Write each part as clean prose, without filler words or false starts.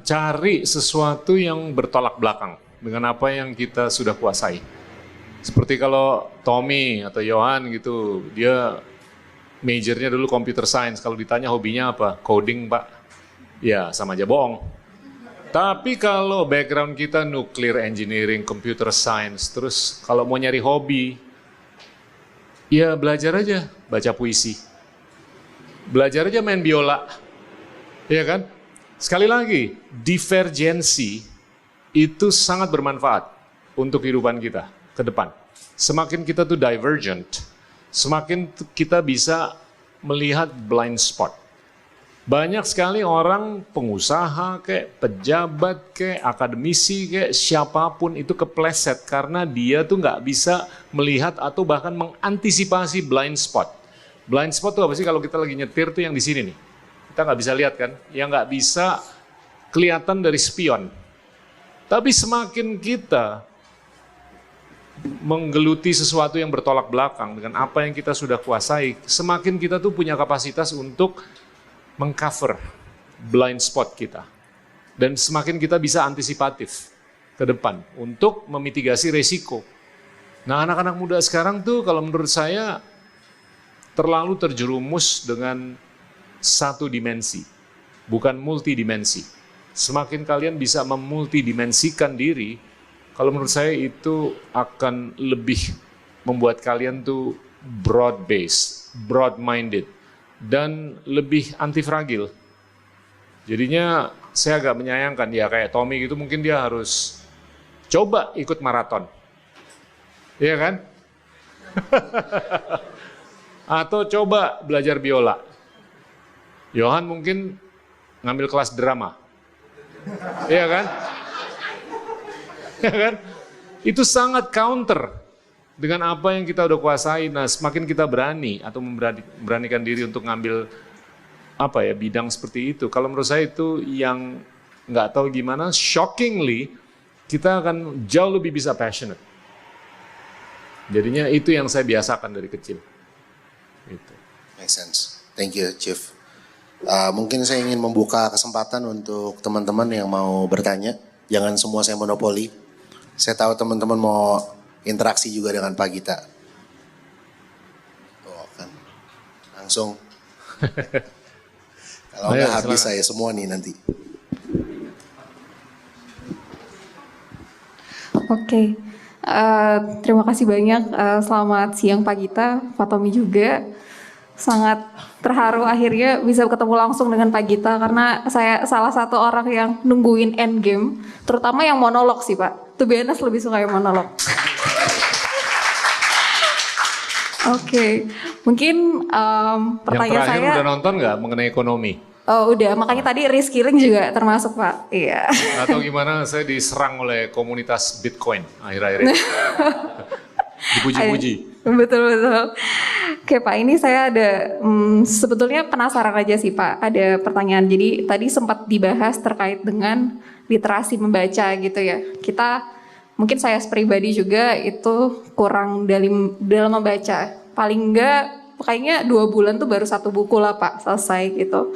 Cari sesuatu yang bertolak belakang dengan apa yang kita sudah kuasai. Seperti kalau Tommy atau Johan gitu, dia majornya dulu computer science. Kalau ditanya hobinya apa? Coding, Pak. Ya, sama aja bohong. Tapi kalau background kita nuclear engineering, computer science, terus kalau mau nyari hobi, ya belajar aja baca puisi. Belajar aja main biola. Iya kan? Sekali lagi, divergensi itu sangat bermanfaat untuk kehidupan kita ke depan. Semakin kita tuh divergent, semakin kita bisa melihat blind spot. Banyak sekali orang pengusaha kayak pejabat kayak akademisi kayak siapapun itu kepleset karena dia tuh nggak bisa melihat atau bahkan mengantisipasi blind spot. Blind spot tuh apa sih? Kalau kita lagi nyetir tuh yang di sini nih. Kita nggak bisa lihat kan, yang nggak bisa kelihatan dari spion. Tapi semakin kita menggeluti sesuatu yang bertolak belakang dengan apa yang kita sudah kuasai, semakin kita tuh punya kapasitas untuk mengcover blind spot kita. Dan semakin kita bisa antisipatif ke depan untuk memitigasi resiko. Nah, anak-anak muda sekarang tuh kalau menurut saya terlalu terjerumus dengan satu dimensi, bukan multidimensi. Semakin kalian bisa memultidimensikan diri, kalau menurut saya itu akan lebih membuat kalian tuh broad based, broad minded, dan lebih antifragil. Jadinya saya agak menyayangkan ya kayak Tommy gitu mungkin dia harus coba ikut maraton. Iya kan? Atau coba belajar biola. Johan mungkin ngambil kelas drama. Iya kan? Iya kan? Itu sangat counter dengan apa yang kita udah kuasai. Nah, semakin kita berani atau memberanikan diri untuk ngambil apa ya bidang seperti itu. Kalau menurut saya itu yang nggak tahu gimana, shockingly kita akan jauh lebih bisa passionate. Jadinya itu yang saya biasakan dari kecil. Gitu. Make sense. Thank you, Chief. Mungkin saya ingin membuka kesempatan untuk teman-teman yang mau bertanya. Jangan semua saya monopoli. Saya tahu teman-teman mau interaksi juga dengan Pak Gita. Oh, kan. Langsung. Kalau nggak habis saya semua nih nanti. Oke. Terima kasih banyak. Selamat siang Pak Gita, Pak Tommy juga. Sangat terharu akhirnya bisa ketemu langsung dengan Pak Gita karena saya salah satu orang yang nungguin endgame, terutama yang monolog sih Pak. To be honest lebih suka yang monolog. Oke, mungkin pertanyaan saya. Yang terakhir udah nonton nggak mengenai ekonomi? Oh udah, makanya tadi reskilling juga termasuk Pak. Iya. Atau gimana saya diserang oleh komunitas Bitcoin akhir-akhir ini. Dipuji-puji. Betul-betul. Oke Pak, ini saya ada sebetulnya penasaran aja sih Pak. Ada pertanyaan. Jadi tadi sempat dibahas terkait dengan literasi membaca gitu ya. Kita mungkin saya pribadi juga itu kurang dalam membaca. Paling enggak kayaknya 2 bulan tuh baru 1 buku lah Pak selesai gitu.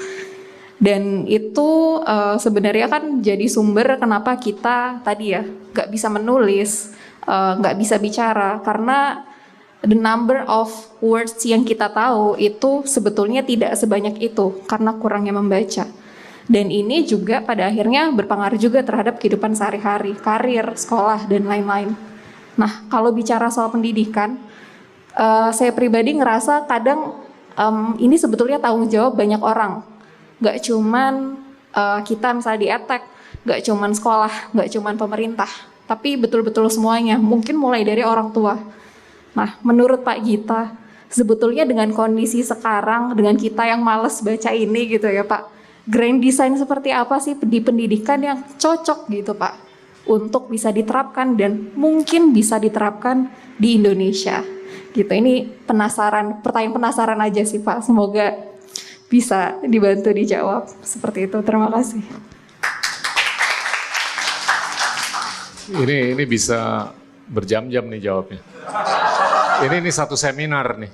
Dan itu sebenarnya kan jadi sumber kenapa kita tadi ya nggak bisa menulis, nggak bisa bicara karena the number of words yang kita tahu itu sebetulnya tidak sebanyak itu karena kurangnya membaca. Dan ini juga pada akhirnya berpengaruh juga terhadap kehidupan sehari-hari, karir, sekolah, dan lain-lain. Nah, kalau bicara soal pendidikan, saya pribadi ngerasa kadang ini sebetulnya tanggung jawab banyak orang. Gak cuman kita misalnya di EdTech, gak cuman sekolah, gak cuman pemerintah, tapi betul-betul semuanya, mungkin mulai dari orang tua. Nah, menurut Pak Gita, sebetulnya dengan kondisi sekarang, dengan kita yang malas baca ini gitu ya Pak, grand design seperti apa sih di pendidikan yang cocok gitu Pak, untuk bisa diterapkan dan mungkin bisa diterapkan di Indonesia gitu. Ini pertanyaan penasaran aja sih Pak, semoga bisa dibantu dijawab seperti itu. Terima kasih. Ini bisa berjam-jam nih jawabnya. Ini satu seminar nih.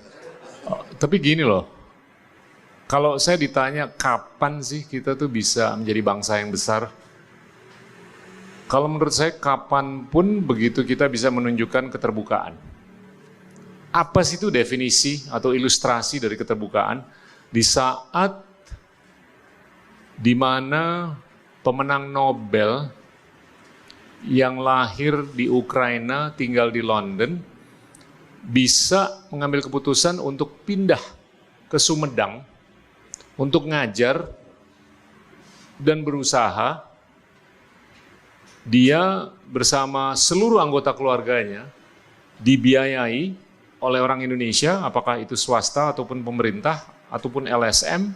Tapi gini loh, Kalau saya ditanya kapan sih kita tuh bisa menjadi bangsa yang besar? Kalau menurut saya kapanpun begitu kita bisa menunjukkan keterbukaan. Apa sih itu definisi atau ilustrasi dari keterbukaan? Di saat di mana pemenang Nobel yang lahir di Ukraina, tinggal di London, bisa mengambil keputusan untuk pindah ke Sumedang untuk ngajar dan berusaha. Dia bersama seluruh anggota keluarganya dibiayai oleh orang Indonesia, apakah itu swasta ataupun pemerintah ataupun LSM,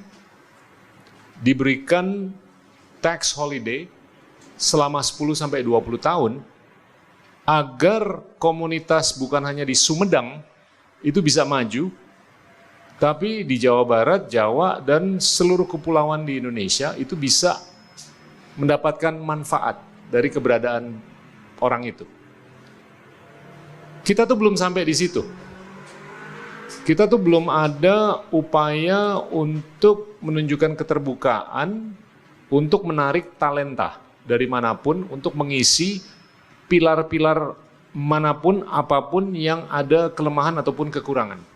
diberikan tax holiday selama 10-20 tahun agar komunitas bukan hanya di Sumedang itu bisa maju, tapi di Jawa Barat, Jawa, dan seluruh kepulauan di Indonesia itu bisa mendapatkan manfaat dari keberadaan orang itu. Kita tuh belum sampai di situ. Kita tuh belum ada upaya untuk menunjukkan keterbukaan, untuk menarik talenta dari manapun, untuk mengisi pilar-pilar manapun, apapun yang ada kelemahan ataupun kekurangan.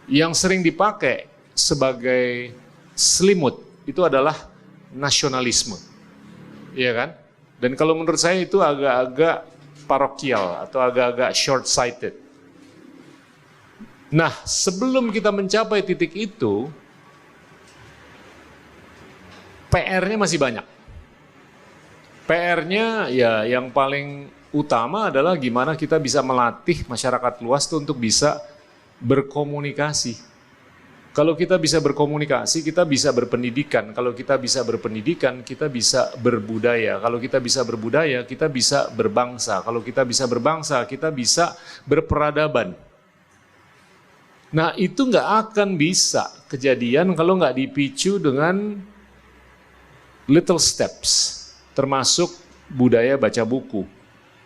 Yang sering dipakai sebagai selimut itu adalah nasionalisme, iya kan? Dan kalau menurut saya itu agak-agak parokial atau agak-agak short-sighted. Nah, sebelum kita mencapai titik itu, PR-nya masih banyak. PR-nya ya yang paling utama adalah gimana kita bisa melatih masyarakat luas tuh untuk bisa berkomunikasi. Kalau kita bisa berkomunikasi, kita bisa berpendidikan. Kalau kita bisa berpendidikan, kita bisa berbudaya. Kalau kita bisa berbudaya, kita bisa berbangsa. Kalau kita bisa berbangsa, kita bisa berperadaban. Nah, itu nggak akan bisa kejadian kalau nggak dipicu dengan little steps, termasuk budaya baca buku.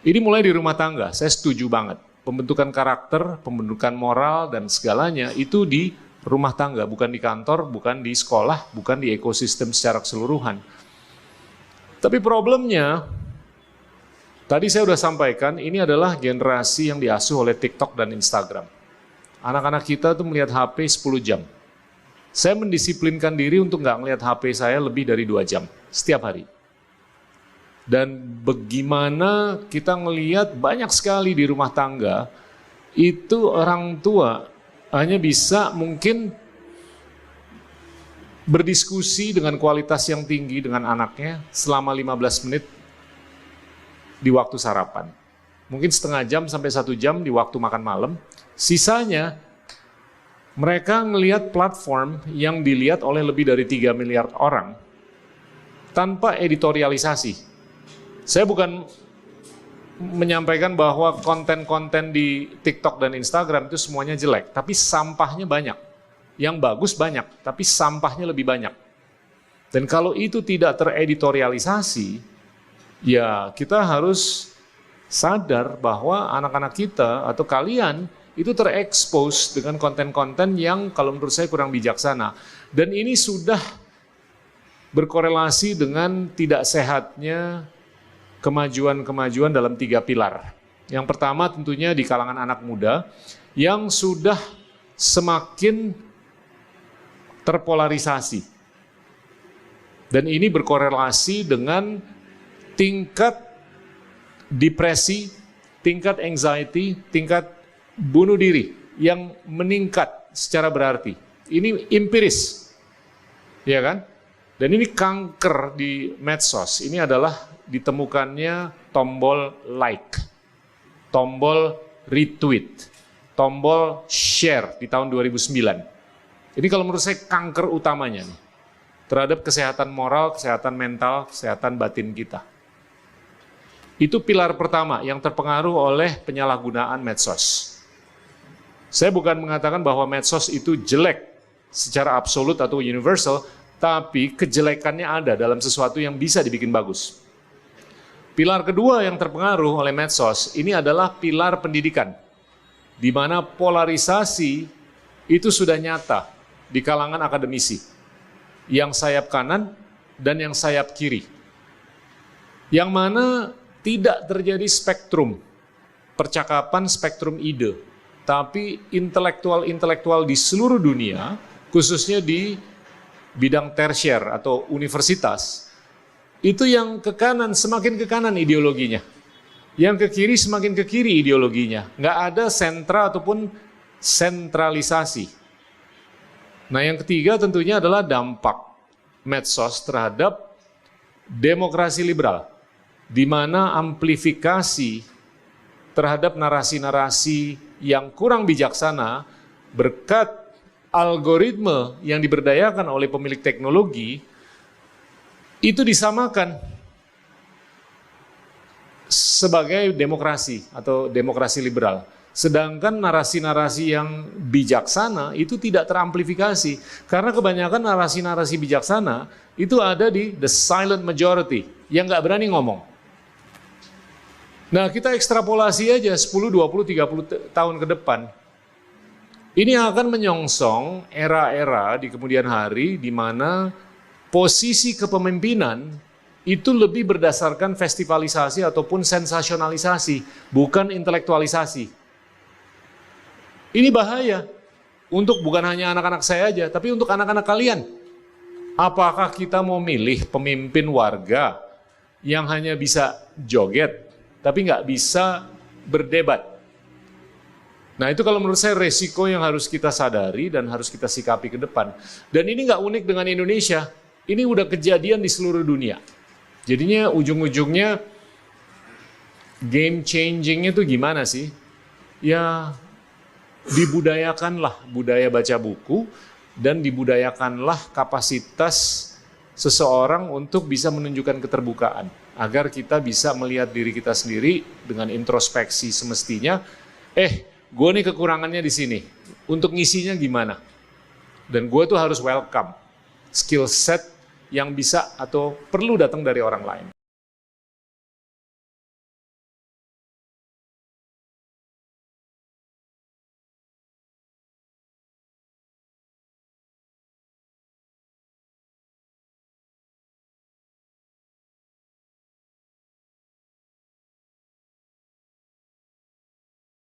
Ini mulai di rumah tangga, saya setuju banget. Pembentukan karakter, pembentukan moral, dan segalanya itu di rumah tangga, bukan di kantor, bukan di sekolah, bukan di ekosistem secara keseluruhan. Tapi problemnya, tadi saya sudah sampaikan, ini adalah generasi yang diasuh oleh TikTok dan Instagram. Anak-anak kita tuh melihat HP 10 jam. Saya mendisiplinkan diri untuk nggak ngelihat HP saya lebih dari 2 jam setiap hari. Dan bagaimana kita ngelihat banyak sekali di rumah tangga, itu orang tua hanya bisa mungkin berdiskusi dengan kualitas yang tinggi dengan anaknya selama 15 menit di waktu sarapan. Mungkin setengah jam sampai 1 jam di waktu makan malam. Sisanya mereka ngelihat platform yang dilihat oleh lebih dari 3 miliar orang tanpa editorialisasi. Saya bukan menyampaikan bahwa konten-konten di TikTok dan Instagram itu semuanya jelek, tapi sampahnya banyak. Yang bagus banyak, tapi sampahnya lebih banyak. Dan kalau itu tidak tereditorialisasi, ya kita harus sadar bahwa anak-anak kita atau kalian itu terekspos dengan konten-konten yang kalau menurut saya kurang bijaksana. Dan ini sudah berkorelasi dengan tidak sehatnya kemajuan-kemajuan dalam 3 pilar. Yang pertama tentunya di kalangan anak muda yang sudah semakin terpolarisasi. Dan ini berkorelasi dengan tingkat depresi, tingkat anxiety, tingkat bunuh diri yang meningkat secara berarti. Ini empiris, ya kan? Dan ini kanker di medsos. Ini adalah ditemukannya tombol like, tombol retweet, tombol share di tahun 2009. Ini kalau menurut saya kanker utamanya nih, terhadap kesehatan moral, kesehatan mental, kesehatan batin kita. Itu pilar pertama yang terpengaruh oleh penyalahgunaan medsos. Saya bukan mengatakan bahwa medsos itu jelek secara absolut atau universal, tapi kejelekannya ada dalam sesuatu yang bisa dibikin bagus. Pilar kedua yang terpengaruh oleh medsos ini adalah pilar pendidikan, di mana polarisasi itu sudah nyata. di kalangan akademisi, yang sayap kanan dan yang sayap kiri, yang mana tidak terjadi spektrum percakapan, spektrum ide, tapi intelektual-intelektual di seluruh dunia, khususnya di bidang tersier atau universitas, itu yang ke kanan semakin ke kanan ideologinya, yang ke kiri semakin ke kiri ideologinya, nggak ada sentra ataupun sentralisasi. Nah, yang ketiga tentunya adalah dampak medsos terhadap demokrasi liberal, di mana amplifikasi terhadap narasi-narasi yang kurang bijaksana berkat algoritma yang diberdayakan oleh pemilik teknologi itu disamakan sebagai demokrasi atau demokrasi liberal. Sedangkan narasi-narasi yang bijaksana itu tidak teramplifikasi. Karena kebanyakan narasi-narasi bijaksana itu ada di the silent majority yang nggak berani ngomong. Nah, kita ekstrapolasi aja 10, 20, 30 tahun ke depan. Ini akan menyongsong era-era di kemudian hari di mana posisi kepemimpinan itu lebih berdasarkan festivalisasi ataupun sensasionalisasi, bukan intelektualisasi. Ini bahaya untuk bukan hanya anak-anak saya aja, tapi untuk anak-anak kalian. Apakah kita mau milih pemimpin warga yang hanya bisa joget, tapi nggak bisa berdebat? Nah, itu kalau menurut saya resiko yang harus kita sadari dan harus kita sikapi ke depan. Dan ini nggak unik dengan Indonesia, ini udah kejadian di seluruh dunia. Jadinya ujung-ujungnya game changing-nya itu gimana sih? Ya, dibudayakanlah budaya baca buku dan dibudayakanlah kapasitas seseorang untuk bisa menunjukkan keterbukaan agar kita bisa melihat diri kita sendiri dengan introspeksi semestinya. Gue nih kekurangannya di sini, untuk ngisinya gimana? Dan gue tuh harus welcome skill set yang bisa atau perlu datang dari orang lain.